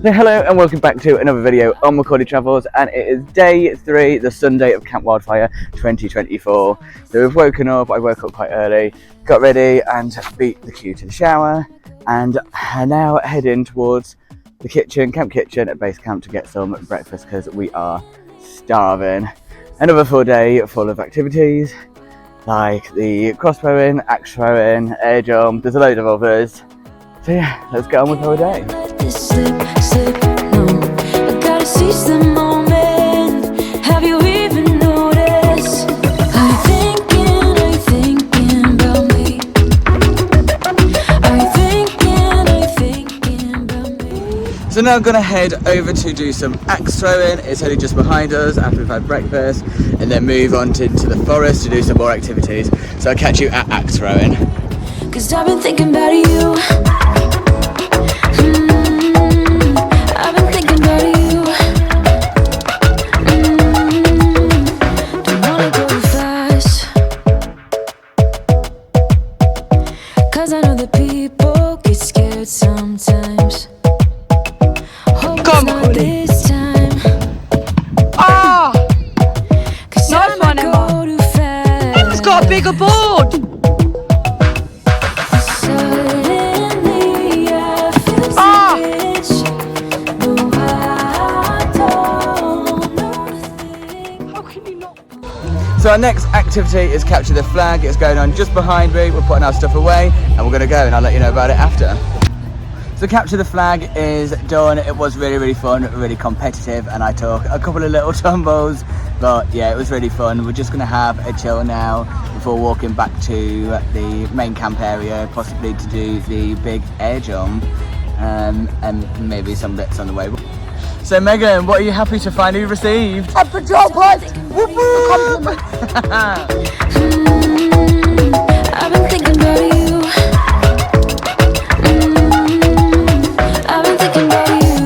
So hello and welcome back to another video on Macorlee Travels, and it is day 3, the Sunday of Camp Wildfire 2024. So we've woken up, I woke up quite early, got ready and beat the queue to the shower, and are now heading towards the kitchen, camp kitchen at base camp to get some breakfast because we are starving. Another full day full of activities like the crossbowing, axe throwing, air jump, there's a load of others. So yeah, let's get on with our day. I gotta seize the moment. Have you even noticed? Are you thinking about me? Are you thinking about me? So now I'm gonna head over to do some axe throwing. It's heading just behind us after we've had breakfast, and then move on into the forest to do some more activities. So I'll catch you at axe throwing. 'Cause I've been thinking about you. I've been thinking about you. Don't wanna go fast, 'cause I know that people get scared sometimes. Hope it's not this time. Ah! 'Cause I might go too fast. Emma's got a bigger board! So our next activity is capture the flag. It's going on just behind me. We're putting our stuff away and we're going to go, and I'll let you know about it after. So capture the flag is done. It was really fun, really competitive, and I took a couple of little tumbles, but yeah, it was really fun. We're just going to have a chill now before walking back to the main camp area, possibly to do the big air jump, and maybe some bits on the way. So Megan, what are you happy to finally receive? A patrol post! Whoop whoop! Compliment! I've been thinking about you. I've been thinking about you.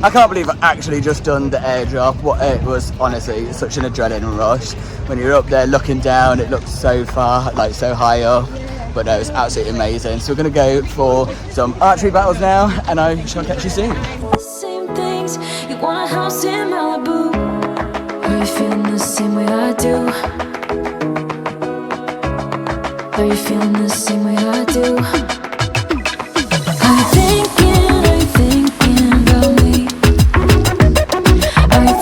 I can't believe I actually just done the airdrop. It was honestly such an adrenaline rush. When you're up there looking down, it looks so far, like so high up. But no, it's absolutely amazing. So we're going to go for some archery battles now, and I shall catch you soon. Same things, you want a house in Malibu. Are you feeling the same way I do? Are you feeling the same way I do? Are you thinking about me? Are you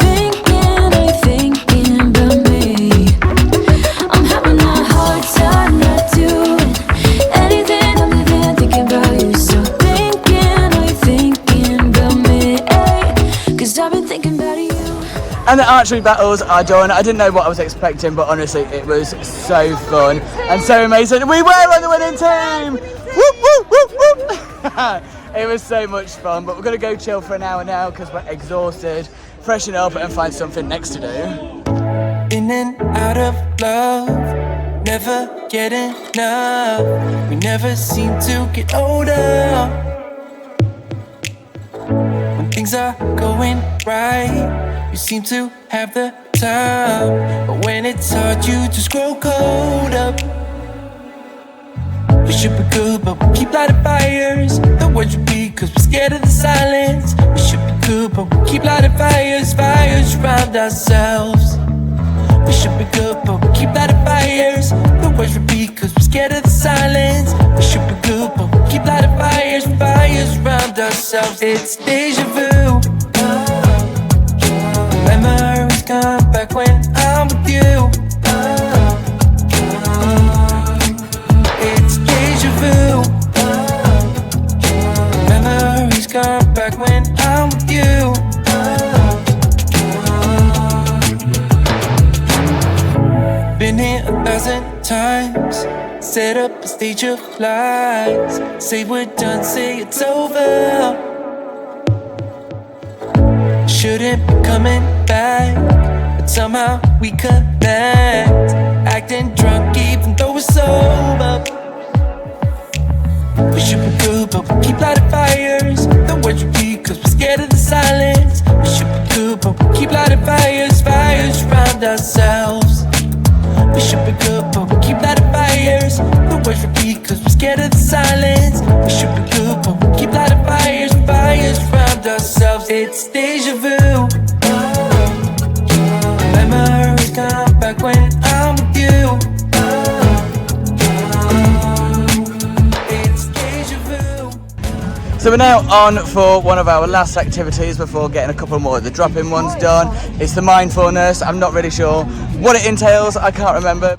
thinking about me? I'm having a hard time not doing anything other than thinking about you. So are you thinking about me? 'Cause I've been thinking about you. And the archery battles are done. I didn't know what I was expecting, but honestly, it was so fun and so amazing. We were on the winning team! Whoop, whoop, whoop, whoop. It was so much fun, but we're gonna go chill for an hour now because we're exhausted, freshen up and find something next to do. In and out of love, never get enough. We never seem to get older. When things are going right, you seem to have the time, but when it's hard, you just grow cold up. We should be good, but we keep lighting fires. The words repeat, 'cause we're scared of the silence. We should be good, but we keep lighting fires, fires around ourselves. We should be good, but we keep lighting fires. The words repeat, 'cause we're scared of the silence. We should be good, but we keep lighting fires, fires around ourselves. It's deja vu. Memories come back when I'm with you. It's deja vu. Memories come back when I'm with you. Been here 1,000 times. Set up a stage of lies. Say we're done, say it's over. Shouldn't be coming back, but somehow we connect. Acting drunk even though we're sober. We should be good, but we keep lighting fires. The words repeat, 'cause we're scared of the silence. We should be good, but we keep lighting fires, fires around ourselves. We should be good, but we keep lighting fires. The words repeat, 'cause we're scared of the silence. We should be good, but we keep lighting fires, fires It's deja vu. Memories come back when I'm with you. It's deja vu. So we're now on for one of our last activities before getting a couple more of the drop-in ones done. It's the mindfulness. I'm not really sure what it entails. I can't remember.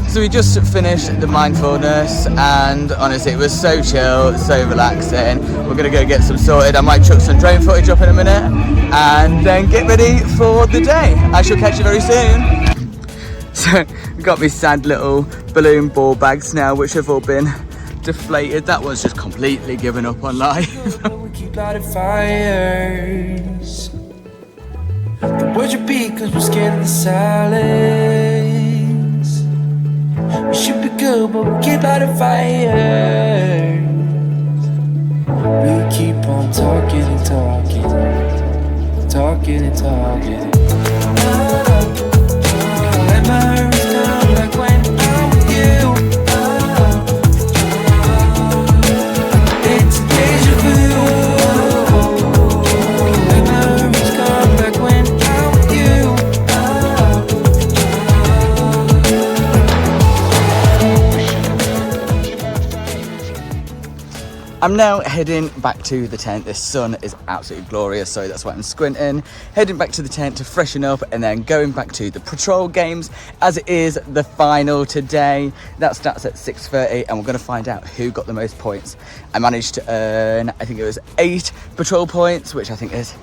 So we just finished the mindfulness and honestly it was so chill, so relaxing. We're going to go get some sorted. I might chuck some drone footage up in a minute and then get ready for the day. I shall catch you very soon. So we've got these sad little balloon ball bags now which have all been deflated. That one's just completely given up on life. We keep lighting fires. The words repeat cause we're scared of the silence. We should be good, but we keep lighting fires. We keep on talking and talking, talking and talking. Memories come back when I'm with you. It's deja vu. Memories come back when I'm with you. I'm now heading back to the tent. This sun is absolutely glorious, so that's why I'm squinting. Heading back to the tent to freshen up and then going back to the patrol games as it is the final today. That starts at 6:30 and we're going to find out who got the most points. I managed to earn, I think it was 8 patrol points, which I think is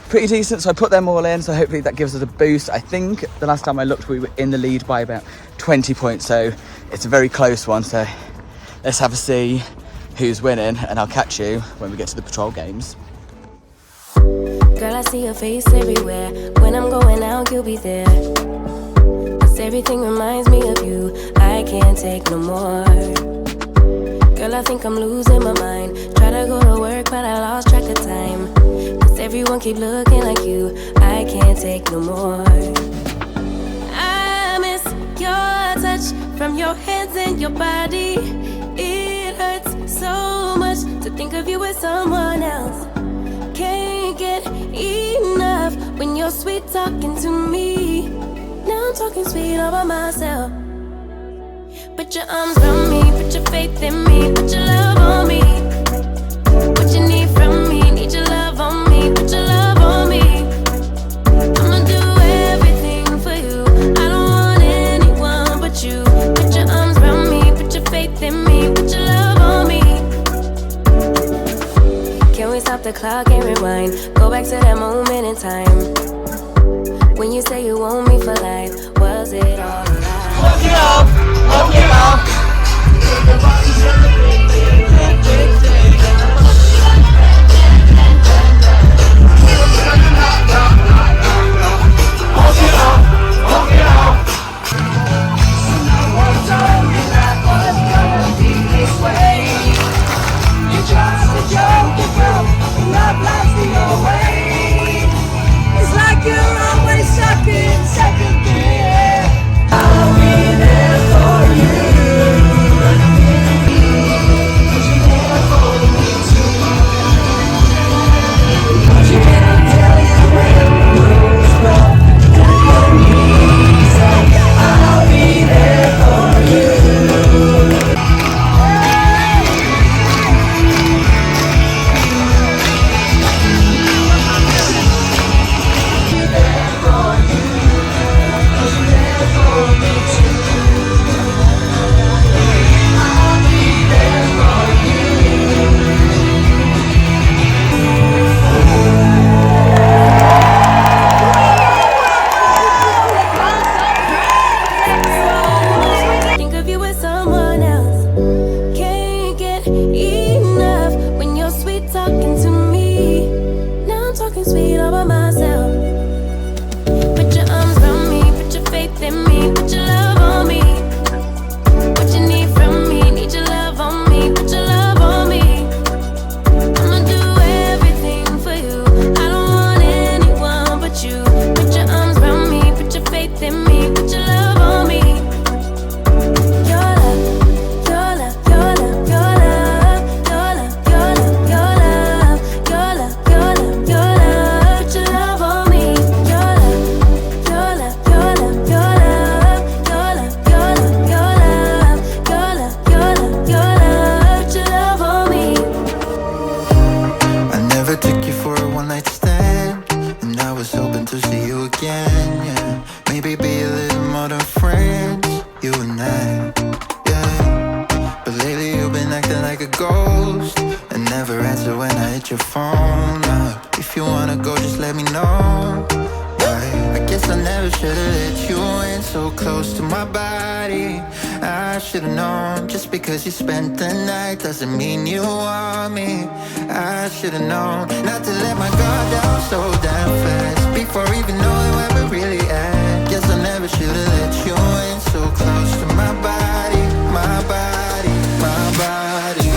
pretty decent, so I put them all in, so hopefully that gives us a boost. I think the last time I looked we were in the lead by about 20 points, so it's a very close one, so let's have a see who's winning and I'll catch you when we get to the patrol games. Girl, I see your face everywhere. When I'm going out, you'll be there. 'Cause everything reminds me of you. I can't take no more. Girl, I think I'm losing my mind. Try to go to work, but I lost track of time. 'Cause everyone keep looking like you. I can't take no more. I miss your touch from your hands and your body. It hurts so much to think of you as someone else. Can't get enough when you're sweet talking to me. Now I'm talking sweet all by myself. Put your arms around me, put your faith in me, put your love on me. What you need from me, need your love on me, put your love on me. I'ma do everything for you. I don't want anyone but you. Put your arms around me, put your faith in me, put your love on me. Can we stop the clock and rewind? Go back to that moment in time when you say you want me for life. Was it all a lie? Walk it off, walk it off. It's like you're always stuck in second gear. I'll be there for you. again, yeah. Maybe be a little more than friends, you and I, yeah. But lately you've been acting like a ghost and never answer when I hit your phone up. If you wanna go, just let me know. I guess I never should've let you in so close to my body. I should've known, just because you spent the night doesn't mean you want me. I should've known not to let my guard down so damn fast before even knowing where we're really at. Guess I never should've let you in so close to my body, my body, my body.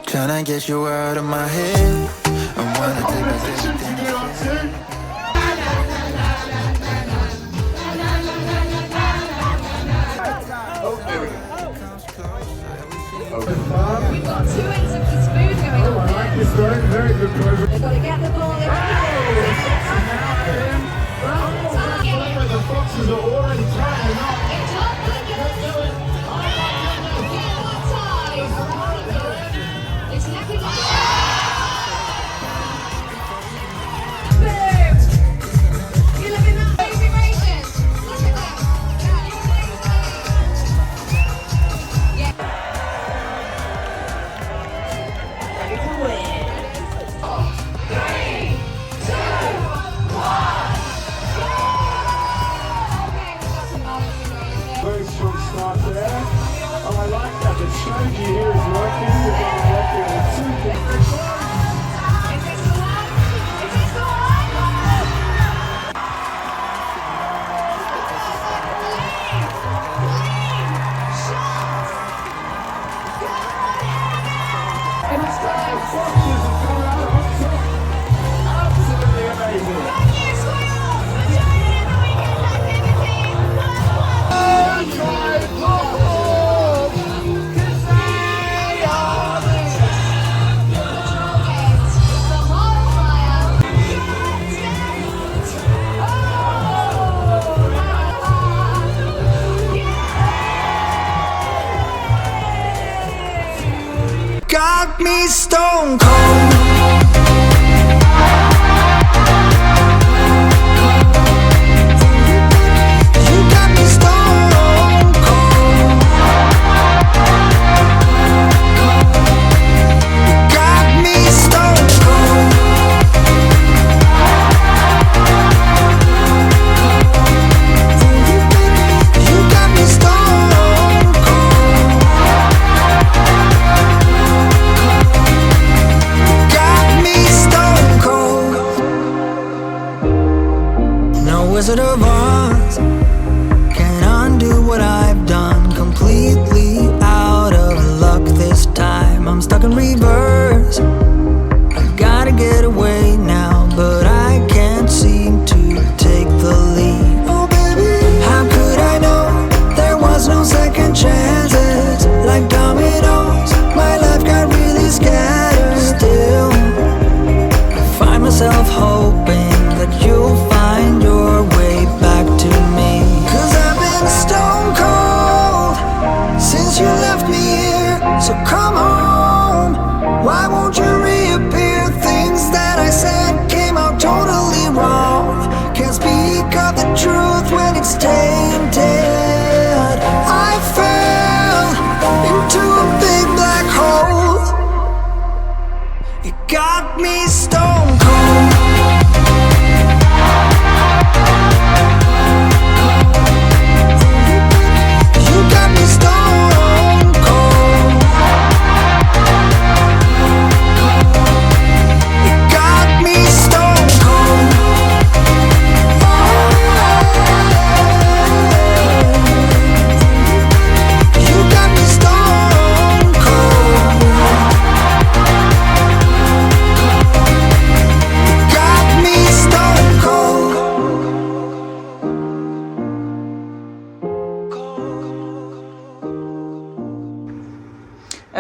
Tryna get you out of my head. I wanna take back everything I said. We've got 2 ends of the spoon going on there. It's very good progress. They've got to get the ball in. The foxes are already tying up. It's up, look at it. Get that tie. It's neck and neck. Boom! You live in that crazy ration. Look at that. Very strong start there. Oh, I like that. The strategy here is working. We've got to work here with 2 kickers. Is this the one? Is this the one? Absolutely amazing. Got me stone cold. You got me stone cold. You got me stone cold. You got me stone cold. Got me stone cold. No Wizard of Oz can undo what I've done. Completely out of luck this time. I'm stuck in reverse. I gotta get away now, but I can't seem to take the lead. Oh baby, how could I know there was no second chances? Like dominoes, my life got really scattered. Still, I find myself hoping that you'll find your way back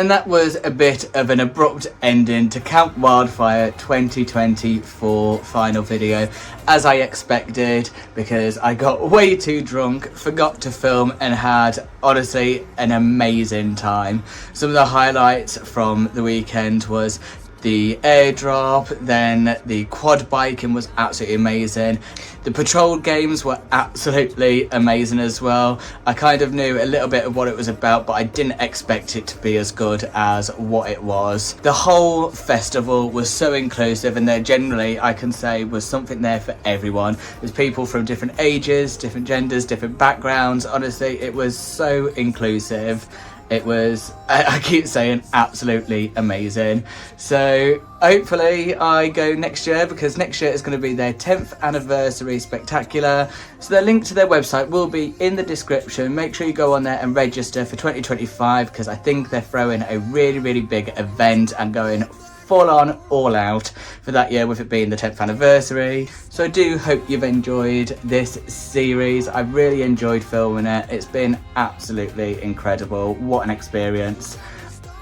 And that was a bit of an abrupt ending to Camp Wildfire 2024 final video, as I expected, because I got way too drunk, forgot to film, and had honestly an amazing time. Some of the highlights from the weekend was the airdrop, then the quad biking was absolutely amazing. The patrol games were absolutely amazing as well. I kind of knew a little bit of what it was about, but I didn't expect it to be as good as what it was. The whole festival was so inclusive, and there generally, I can say, was something there for everyone. There's people from different ages, different genders, different backgrounds. Honestly, it was so inclusive. It was, I keep saying, absolutely amazing. So hopefully I go next year, because next year is going to be their 10th anniversary spectacular. So the link to their website will be in the description. Make sure you go on there and register for 2025, because I think they're throwing a really big event and going full on, all out for that year, with it being the 10th anniversary. So I do hope you've enjoyed this series. I've really enjoyed filming it. It's been absolutely incredible. What an experience.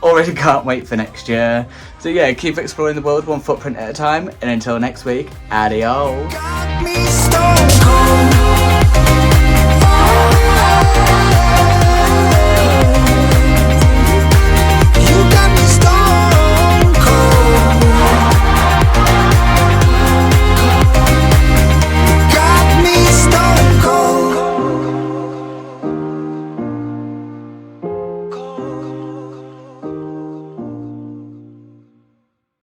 Already can't wait for next year. So yeah, keep exploring the world one footprint at a time, and until next week, adios. Got me stoned.